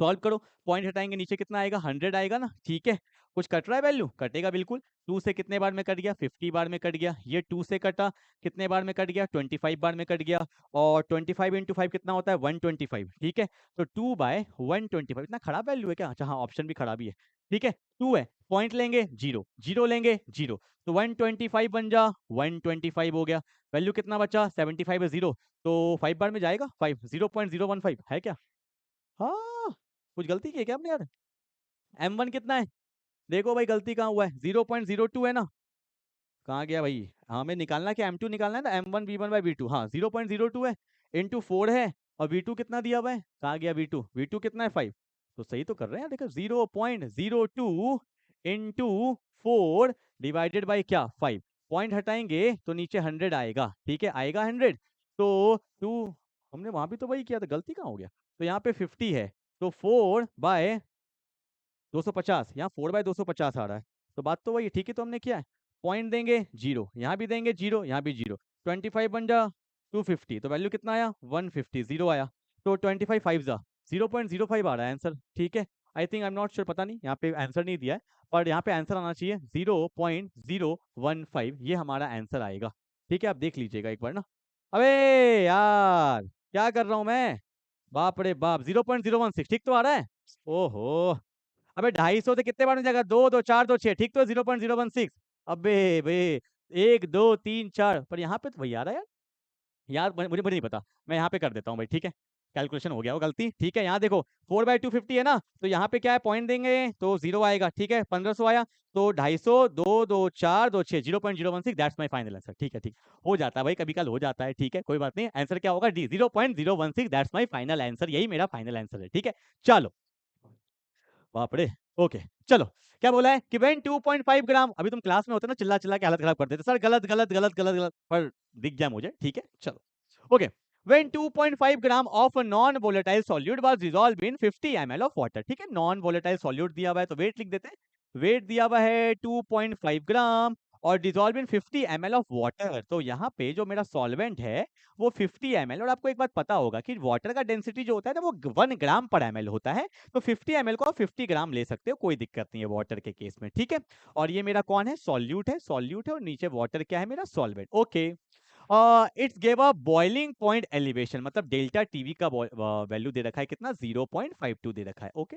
S1: सॉल्व करो, पॉइंट हटाएंगे, नीचे कितना आएगा? 100 आएगा ना। ठीक है। कुछ कट रहा है? वैल्यू कटेगा बिल्कुल। 2 से कितने बार में कट गया? 50 बार में कट गया। ये 2 से कटा, कितने बार में कट गया? 25 बार में कट गया। और 25 इंटू 5 कितना होता है? 125। ठीक है। तो 2 बाय 125, इतना खराब वैल्यू है क्या? अच्छा हाँ, ऑप्शन भी खराब ही है। ठीक है। 2 है, पॉइंट लेंगे 0, 0 लेंगे 0, तो 125 बन जा, 125 हो गया। वैल्यू कितना बचा? 75 है 0, तो 5 बार में जाएगा 5, 0.015 है क्या? हाँ, कुछ गलती की है क्या आपने यार? M1 कितना है? देखो भाई गलती कहाँ हुआ है, 0.02 है ना। कहाँ गया भाई? हमें निकालना क्या? M2 निकालना है ना, M1V1/V2, हाँ 0.02 है, इंटू 4 है, और V2 कितना दिया हुआ है? कहाँ गया V2? V2 कितना है? 5। तो सही तो कर रहे हैं, देखो 0.02 इंटू 4 डिवाइडेड बाई क्या? 5। पॉइंट हटाएंगे तो नीचे 100 आएगा। ठीक है, आएगा 100। तो 2, हमने वहां भी तो वही किया था, गलती कहाँ हो गया? तो यहाँ पे 50 है, तो 4/250, यहाँ 4/250 आ रहा है, तो बात तो वही है। ठीक है, तो हमने किया है, पॉइंट देंगे 0, यहाँ भी देंगे 0, यहाँ भी 0, 25 बन जा, 250, तो वैल्यू कितना आया 150, जीरो आया, तो 25 5 जा 0.05 आ रहा है आंसर। ठीक है, I think I am not sure, पता नहीं, यहाँ पे आंसर नहीं दिया है, पर यहाँ पे आंसर आना चाहिए 0.015, ये हमारा आंसर आएगा। ठीक है, आप देख लीजिएगा एक बार ना। अबे यार क्या कर रहा हूँ मैं, बाप रे बाप, 0.016 ठीक तो आ रहा है। ओहो, अबे 250 से कितने बार में जाएगा, 2 2 4 2 6, ठीक तो 0.016। अबे बे 1 2 3 4, पर यहाँ पे तो वही आ रहा है यार। यार मुझे मुझे नहीं पता, मैं यहाँ पे कर देता हूँ भाई। ठीक है, कैलकुलेशन हो गया वो गलती। ठीक है, यहाँ देखो 4/250 है ना, तो यहाँ पे क्या है, पॉइंट देंगे तो जीरो आएगा। ठीक है, 1500 आया, तो 250 2 2 4 2 6, 0.016, दैट्स माय फाइनल आंसर। ठीक है, ठीक हो जाता है भाई, कभी कल हो जाता है। ठीक है, कोई बात नहीं, आंसर क्या होगा, D 0.016, that's my final answer, यही मेरा फाइनल आंसर है। ठीक है, चलो, बाप रे। ओके, चलो, क्या बोला है कि व्हेन 2.5 ग्राम, अभी तुम क्लास में होते ना चिल्ला चिल्ला के हालत खराब कर देते सर, गलत गलत गलत गलत गलत, पर दिख गया मुझे। ठीक है, चलो, okay, when 2.5 gram of non volatile solute was dissolved in 50 ml of water. ठीक है, नॉन वोलेटाइल सॉल्यूट दिया हुआ है तो वेट लिख देते हैं, वेट दिया हुआ है 2.5 ग्राम और dissolve in 50 ml of water. तो यहाँ पे जो मेरा सॉल्वेंट है वो 50 ml, और आपको एक बात पता होगा कि वाटर का डेंसिटी जो होता है ना वो 1 ग्राम पर ml होता है, तो 50 ml को आप 50 ग्राम ले सकते हो, कोई दिक्कत नहीं है वाटर के केस में। ठीक है, और ये मेरा कौन है, सॉल्यूट है, सॉल्यूट है, और नीचे वाटर क्या है, मेरा solvent. Okay, it's gave a boiling point elevation, मतलब डेल्टा टीवी का वैल्यू दे रखा है कितना, 0.52 दे रखा है। Okay,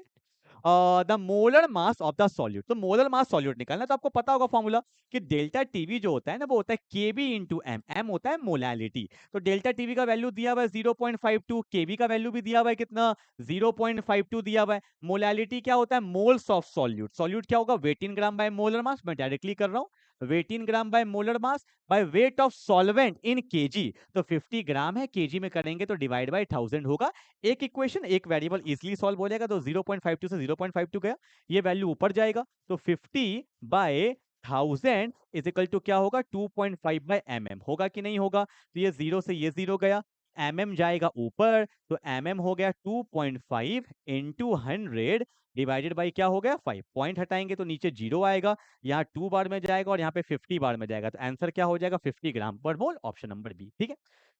S1: the molar mass of the solute, तो मोलर मास सॉल्यूट निकालना, तो आपको पता होगा फॉर्मूला कि डेल्टा टीवी जो होता है ना वो होता है केबी इंटू एम, एम होता है मोलैलिटी। तो डेल्टा टीवी का वैल्यू दिया हुआ है 0.52, केबी का वैल्यू भी दिया हुआ है कितना, 0.52 दिया हुआ है। मोलैलिटी क्या होता है, मोल्स ऑफ सॉल्यूट, सॉल्यूट क्या होगा, weight in gram by molar mass, मैं डायरेक्टली कर रहा हूँ, weight in gram by molar mass by weight of solvent in KG, तो 50 ग्राम है, केजी में करेंगे तो डिवाइड बाय 1000 होगा। एक इक्वेशन एक वेरिएबल इजीली सॉल्व हो जाएगा, तो 0.52 से 0.52 गया, ये वैल्यू ऊपर जाएगा, तो 50 बाय 1000 इज इक्वल टू क्या होगा, 2.5 बाय mm होगा कि नहीं होगा, तो ये जीरो से ये जीरो गया, mm जाएगा ऊपर, तो mm हो गया 2.5 इंटू 100 डिवाइडेड बाई क्या हो गया 5, पॉइंट हटाएंगे तो नीचे जीरो आएगा, यहाँ 2 बार में जाएगा और यहाँ पे 50 बार में जाएगा, तो आंसर क्या हो जाएगा 50 ग्राम पर मोल, ऑप्शन नंबर बी। ठीक है,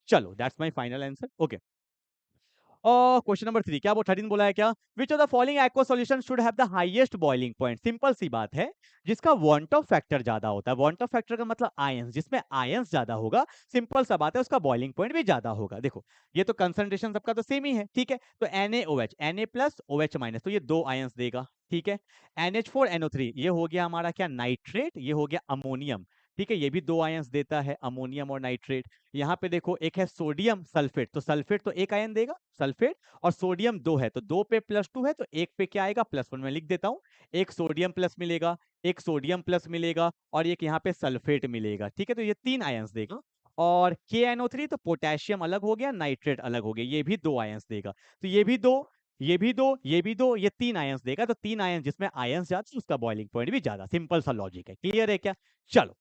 S1: चलो, that's my final answer. Okay, और क्वेश्चन नंबर 3, क्या वो 13 बोला है क्या, which of the following aqua solution should have the highest boiling point, simple सी बात है, जिसका वांट ऑफ फैक्टर ज्यादा होता है, वांट ऑफ फैक्टर का मतलब आयंस, जिसमें आयंस ज्यादा होगा, सिंपल सा बात है, उसका बॉइलिंग पॉइंट भी ज्यादा होगा। देखो ये तो कंसंट्रेशन सबका तो सेम ही है। ठीक है, तो NaOH, Na plus OH minus, तो ये दो आयंस देगा। ठीक है, NH4NO3, ये हो गया हमारा क्या, नाइट्रेट, ये हो गया अमोनियम। ठीक है, ये भी दो आयंस देता है, अमोनियम और नाइट्रेट। यहाँ पे देखो एक है सोडियम सल्फेट, तो सल्फेट तो एक आयन देगा सल्फेट, और सोडियम दो है, तो दो पे +2 है, तो एक पे क्या आएगा +1, में लिख देता हूँ, एक सोडियम प्लस मिलेगा, एक सोडियम प्लस मिलेगा, और एक यहाँ पे सल्फेट मिलेगा। ठीक है, तो ये तीन आयंस देगा, और KNO3 तो पोटेशियम अलग हो गया, नाइट्रेट अलग हो गया, ये भी दो आयंस देगा, तो ये भी दो, ये भी दो, ये भी दो, ये तीन आयंस देगा, तो तीन आयंस जिसमें आयंस ज्यादा उसका बॉइलिंग पॉइंट भी ज्यादा, सिंपल सा लॉजिक है। क्लियर है क्या, चलो,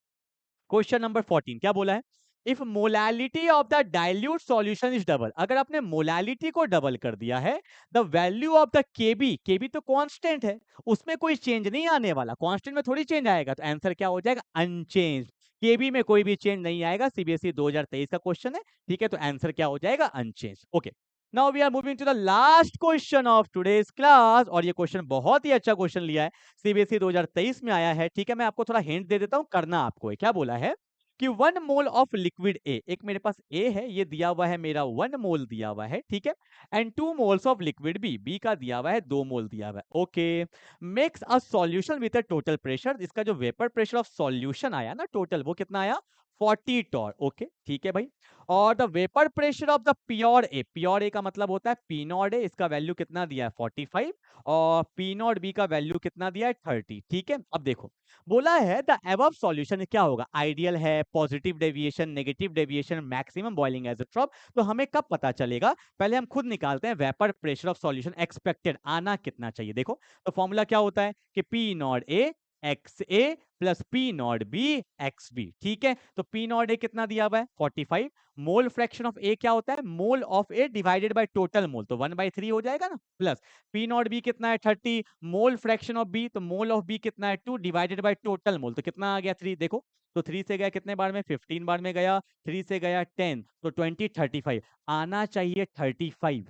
S1: क्वेश्चन नंबर 14 क्या बोला है, if molality of the dilute solution is double, अगर आपने मोलैलिटी को डबल कर दिया है, द वैल्यू ऑफ द केबी, केबी तो कांस्टेंट है, उसमें कोई चेंज नहीं आने वाला, कांस्टेंट में थोड़ी चेंज आएगा, तो आंसर क्या हो जाएगा, अनचेंज, केबी में कोई भी चेंज नहीं आएगा, सीबीएसई 2023 का क्वेश्चन है। ठीक है, तो आंसर क्या हो जाएगा, unchanged. Okay, now we are moving to the last question of today's class, और ये क्वेश्चन बहुत ही अच्छा क्वेश्चन लिया है, सीबीएसई 2023 में आया है। ठीक है, मैं आपको थोड़ा हिंट दे देता हूं, करना आपको है, क्या बोला है कि 1 मोल ऑफ लिक्विड ए, एक मेरे पास ए है, ये दिया हुआ है मेरा 1 मोल दिया हुआ है। ठीक है, and 2 moles of liquid B, B का दिया हुआ है 2 मोल दिया हुआ है। Okay, makes a solution with a total pressure, इसका जो वेपर प्रेशर ऑफ सॉल्यूशन आया ना टोटल, वो कितना आया 40 टॉर। ओके, ठीक है भाई, और the vapour pressure of the pure A, pure A का मतलब होता है पी नॉट ए, इसका वैल्यू कितना दिया है 45, और पी नॉट बी का वैल्यू कितना दिया है 30। ठीक है, अब देखो बोला है द अबव सॉल्यूशन क्या होगा, आइडियल है, positive deviation, negative deviation, maximum boiling azeotrope, तो हमें कब पता चलेगा, पहले हम खुद निकालते हैं, vapour pressure of solution expected आना कितना चाहिए। देखो तो फॉर्मूला क्या होता है कि P naught A x A plus P naught B x B. ठीक है, तो पी नॉट ए कितना दिया हुआ है 45। मोल फ्रैक्शन ऑफ ए क्या होता है, mole of A divided by total mole, तो 1/3 हो जाएगा ना, प्लस पी नॉट बी कितना है 30, मोल फ्रैक्शन ऑफ बी, तो मोल ऑफ बी कितना है 2 डिवाइडेड बाय टोटल मोल, तो कितना आ गया 3। देखो तो 3 से गया कितने बार में 15 बार में गया, 3 से गया 10, तो 20 35 आना चाहिए 35,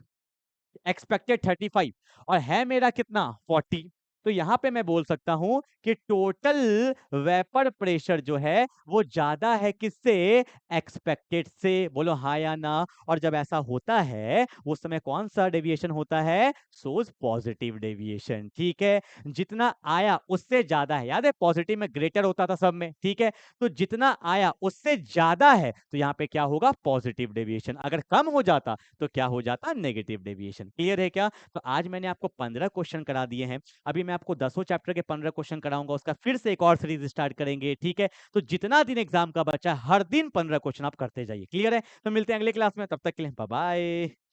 S1: एक्सपेक्टेड 35 और है मेरा कितना 40। तो यहां पे मैं बोल सकता हूं कि टोटल वेपर प्रेशर जो है वो ज्यादा है किससे, एक्सपेक्टेड से। बोलो हाँ या ना। और जब ऐसा होता है उस समय कौन सा डेविएशन होता है, सोज पॉजिटिव डेविएशन। ठीक है, जितना आया उससे ज्यादा है, याद है पॉजिटिव में ग्रेटर होता था सब में। ठीक है, तो जितना आया उससे ज्यादा है तो यहाँ पे क्या होगा, पॉजिटिव डेविएशन। अगर कम हो जाता तो क्या हो जाता, नेगेटिव डेविएशन। क्लियर है क्या? तो आज मैंने आपको 15 क्वेश्चन करा दिए हैं, अभी मैं आपको 10 चैप्टर के 15 क्वेश्चन कराऊंगा, उसका फिर से एक और सीरीज स्टार्ट करेंगे। ठीक है, तो जितना दिन एग्जाम का बचा हर दिन 15 क्वेश्चन आप करते जाइए। क्लियर है? तो मिलते हैं अगले क्लास में, तब तक के लिए बाय बाय।